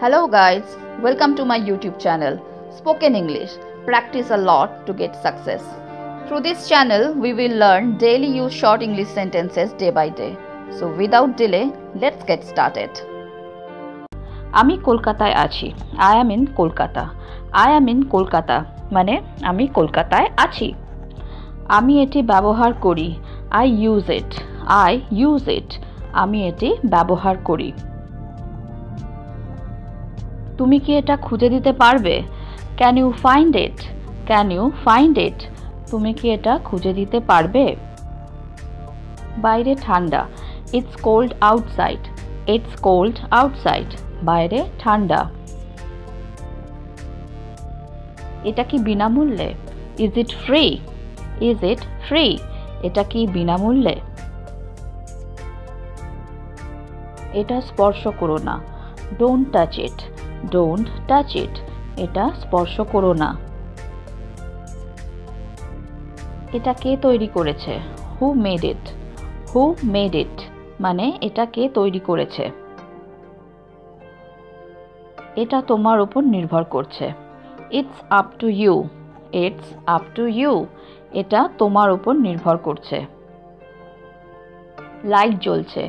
Hello guys, welcome to my YouTube channel Spoken English. Practice a lot to get success. Through this channel we will learn daily use short English sentences day by day. So without delay, let's get started. আমি কলকাতায় আছি. I am in Kolkata. I am in Kolkata মানে আমি কলকাতায় আছি. আমি এটি ব্যবহার করি. I use it. I use it. আমি এটি ব্যবহার করি. তুমি কি এটা খুঁজে দিতে পারবে? Can you find it? Can you find it? তুমি কি এটা খুঁজে দিতে পারবে? বাইরে ঠান্ডা. It's cold outside. It's cold outside. বাইরে ঠান্ডা. এটা কি বিনামূল্যে? Is it free? Is it free? এটা কি বিনামূল্যে? এটা স্পর্শ করো না. Don't touch it. Don't touch it. এটা স্পর্শ করো না. এটা কে তৈরি করেছে? Who made it? Who made it? মানে এটা কে তৈরি করেছে? এটা তোমার উপর নির্ভর করছে. It's up to you. It's up to you. এটা তোমার উপর নির্ভর করছে. লাইট জ্বলছে.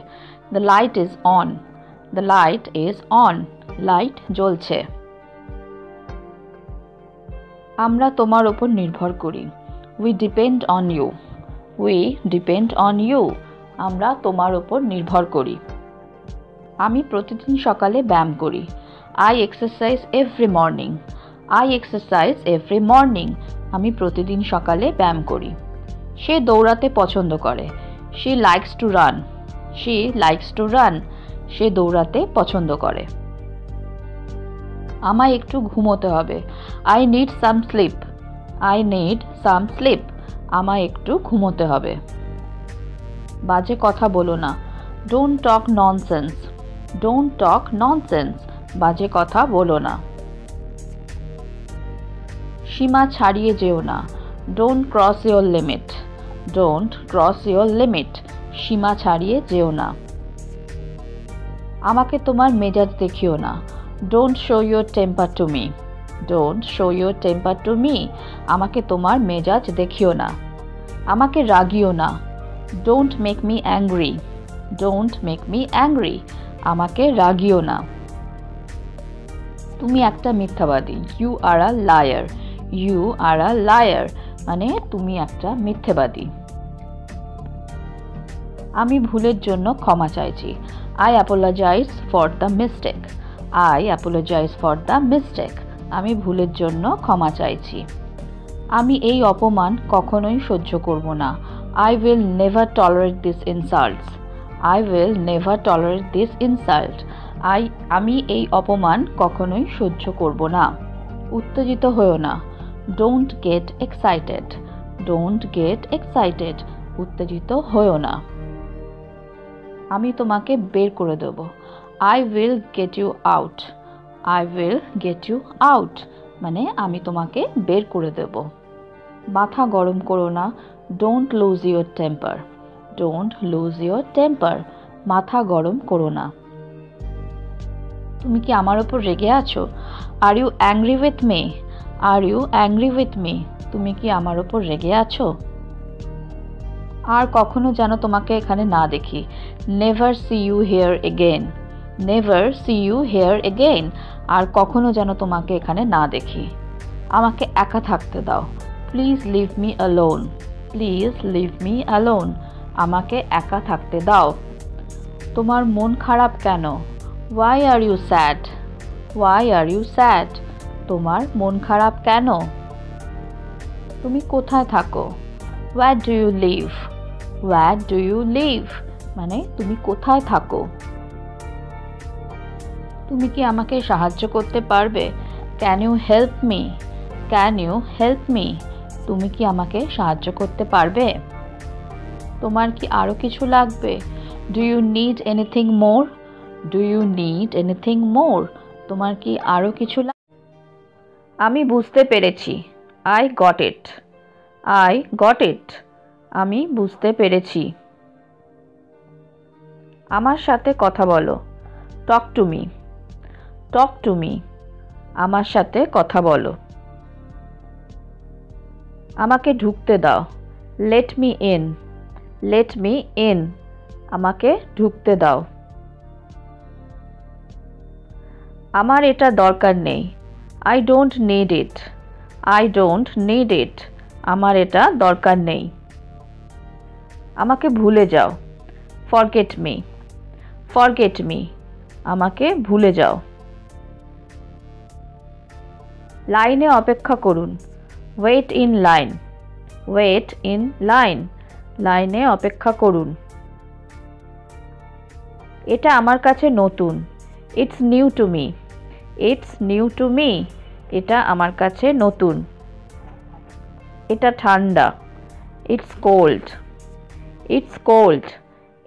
The light is on. The light is on. Light জ্বলছে. আমরা তোমার উপর নির্ভর করি. We depend on you. We depend on you. আমরা তোমার উপর নির্ভর করি. আমি প্রতিদিন সকালে ব্যায়াম করি. I exercise every morning. I exercise every morning. আমি প্রতিদিন সকালে ব্যায়াম করি. সে দৌড়াতে পছন্দ করে. She likes to run. She likes to run. সে দৌড়াতে পছন্দ করে. আমায় একটু ঘুমোতে হবে. I need some sleep. I need some sleep. আমায় একটু ঘুমোতে হবে. বাজে কথা বলো না. Don't talk nonsense. Don't talk nonsense. বাজে কথা বলো না. সীমা ছাড়িয়ে যেও না. Don't cross your limit. Don't cross your limit. সীমা ছাড়িয়ে যেও না. আমাকে তোমার মেজাজ দেখিও না. Don't show your temper to me. Don't show your temper to me. আমাকে তোমার মেজাজ দেখিও না. আমাকে রাগিও না. Don't make me angry. Don't make me angry. আমাকে রাগিও না. তুমি একটা মিথ্যাবাদী. You are a liar. You are a liar. মানে তুমি একটা মিথ্যাবাদী. আমি ভুলের জন্য ক্ষমা চাইছি. I apologize for the mistake. I apologize for the mistake. আমি ভুলের জন্য ক্ষমা চাইছি. আমি এই অপমান কখনোই সহ্য করব না. I will never tolerate this insults. I will never tolerate this insult. আমি এই অপমান কখনোই সহ্য করব না. উত্তেজিত হয়ো না. Don't get excited. Don't get excited. উত্তেজিত হয়ো না. আমি তোমাকে বের করে দেব. I will get you out. I will get you out. মানে আমি তোমাকে বের করে দেব. মাথা গরম করো না. Don't lose your temper. Don't lose your temper. মাথা গরম করো না. তুমি কি আমার উপর রেগে আছো? Are you angry with me? Are you angry with me? তুমি কি আমার উপর রেগে আছো? আর কখনো যেন তোমাকে এখানে না দেখি. Never see you here again. Never see you here again. আর কখনো যেন তোমাকে এখানে না দেখি. আমাকে একা থাকতে দাও. Please leave me alone. Please leave me alone. আমাকে একা থাকতে দাও. তোমার মন খারাপ কেন? Why are you sad? Why are you sad? তোমার মন খারাপ কেন? তুমি কোথায় থাকো? Where do you live? Where do you live? মানে তুমি কোথায় থাকো? তুমি কি আমাকে সাহায্য করতে পারবে? Can you help me? Can you help me? তুমি কি আমাকে সাহায্য করতে পারবে? তোমার কি আরো কিছু লাগবে? Do you need anything more? Do you need anything more? তোমার কি আরো কিছু লাগবে? আমি বুঝতে পেরেছি. I got it. I got it. আমি বুঝতে পেরেছি. আমার সাথে কথা বলো. Talk to me. Talk to me, আমার সাথে কথা বলো। আমাকে ঢুকতে দাও, let me in, let me in, আমাকে ঢুকতে দাও। আমার এটা দরকার নেই, I don't need it, I don't need it, আমার এটা দরকার নেই। আমাকে ভুলে যাও, ফরগেট মি, ফরগেট মি, আমাকে ভুলে যাও। লাইনে অপেক্ষা করুন, wait in line, wait in line, লাইনে অপেক্ষা করুন। এটা আমার কাছে নতুন, it's new to me, it's new to me, এটা আমার কাছে নতুন। এটা ঠান্ডা, ইটস কোল্ড, ইটস কোল্ড,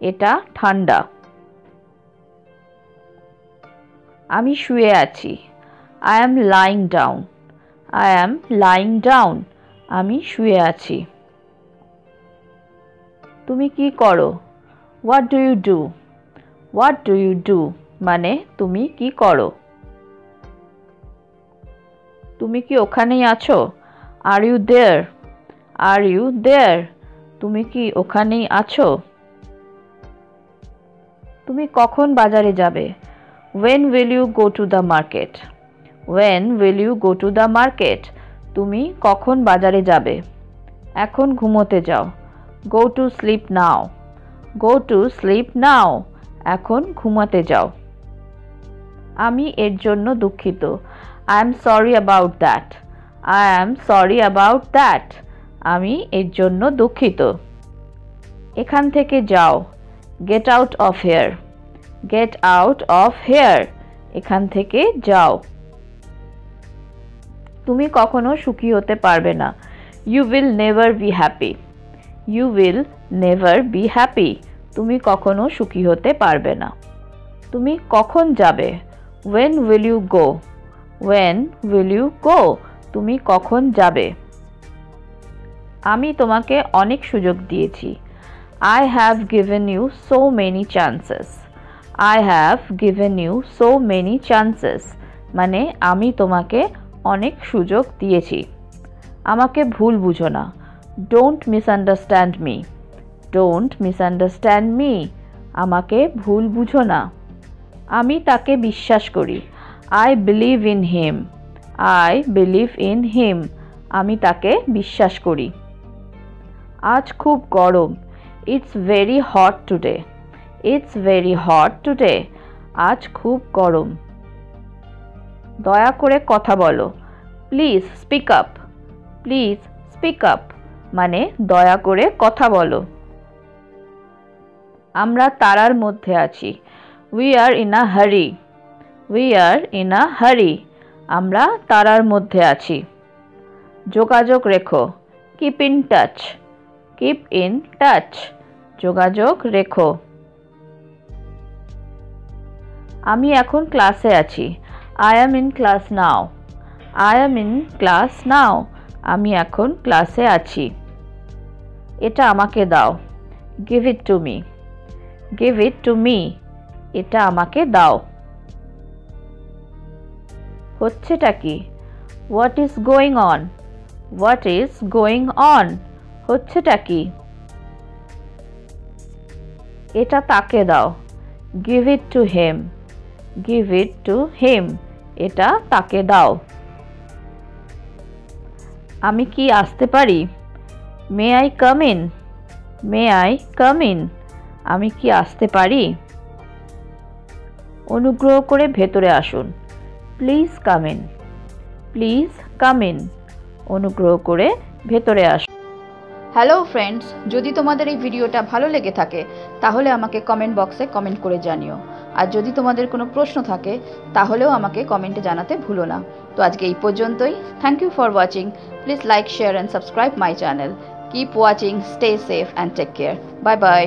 এটা ঠান্ডা। আমি শুয়ে আছি, I am lying down, I am lying down, আমি শুয়ে আছি। তুমি কি করো, what do you do, what do you do, মানে তুমি কি করো। তুমি কি ওখানেই আছো, are you there, are you there, তুমি কি ওখানেই আছো। তুমি কখন বাজারে যাবে, when will you go to the market, when will you go to the market, তুমি কখন বাজারে যাবে। এখন ঘুমোতে যাও, go to sleep now, go to sleep now, এখন ঘুমাতে যাও। আমি এর জন্য দুঃখিত, I am sorry about that, I am sorry about that, আমি এর জন্য দুঃখিত। এখান থেকে যাও, get out of here, get out of here, এখান থেকে যাও। তুমি কখনো সুখী হতে পারবে না, you will never be happy, you will never be happy, তুমি কখনো সুখী হতে পারবে না। তুমি কখন যাবে, when will you go, when will you go, তুমি কখন যাবে। আমি তোমাকে অনেক সুযোগ দিয়েছি, I have given you so many chances, I have given you so many chances, মানে আমি তোমাকে অনেক সুযোগ দিয়েছি। আমাকে ভুল বুঝো না, don't misunderstand me, don't misunderstand me, আমাকে ভুল বুঝো না। আমি তাকে বিশ্বাস করি, I believe in him, I believe in him, আমি তাকে বিশ্বাস করি। আজ খুব গরম, it's very hot today, it's very hot today, আজ খুব গরম। দয়া করে কথা বলো, please speak up, please speak up, মানে দয়া করে কথা বলো। আমরা তাড়ার মধ্যে আছি, we are in a hurry, we are in a hurry, আমরা তাড়ার মধ্যে আছি। যোগাযোগ রেখো, keep in touch, keep in touch, যোগাযোগ রেখো। আমি এখন ক্লাসে আছি, I am in class now, I am in class now, আমি এখন ক্লাসে আছি। এটা আমাকে দাও, give it to me, give it to me, এটা আমাকে দাও। হচ্ছেটা কি, what is going on, what is going on, হচ্ছেটা কি। এটা তাকে দাও, give it to him, give it to him, এটা তাকে দাও। আমি কি আসতে পারি, may I come in, may I come in, আমি কি আসতে পারি। অনুগ্রহ করে ভেতরে আসুন, please come in, please come in, অনুগ্রহ করে ভেতরে আসুন। হ্যালো ফ্রেন্ডস, যদি তোমাদের এই ভিডিওটা ভালো লেগে থাকে তাহলে আমাকে কমেন্ট বক্সে কমেন্ট করে জানিও। আর যদি তোমাদের কোনো প্রশ্ন থাকে তাহলেও আমাকে কমেন্টে জানাতে ভুলো না। তো আজকে এই পর্যন্তই। Thank you for watching. Please like, share and subscribe my channel. Keep watching, stay safe and take care. Bye by.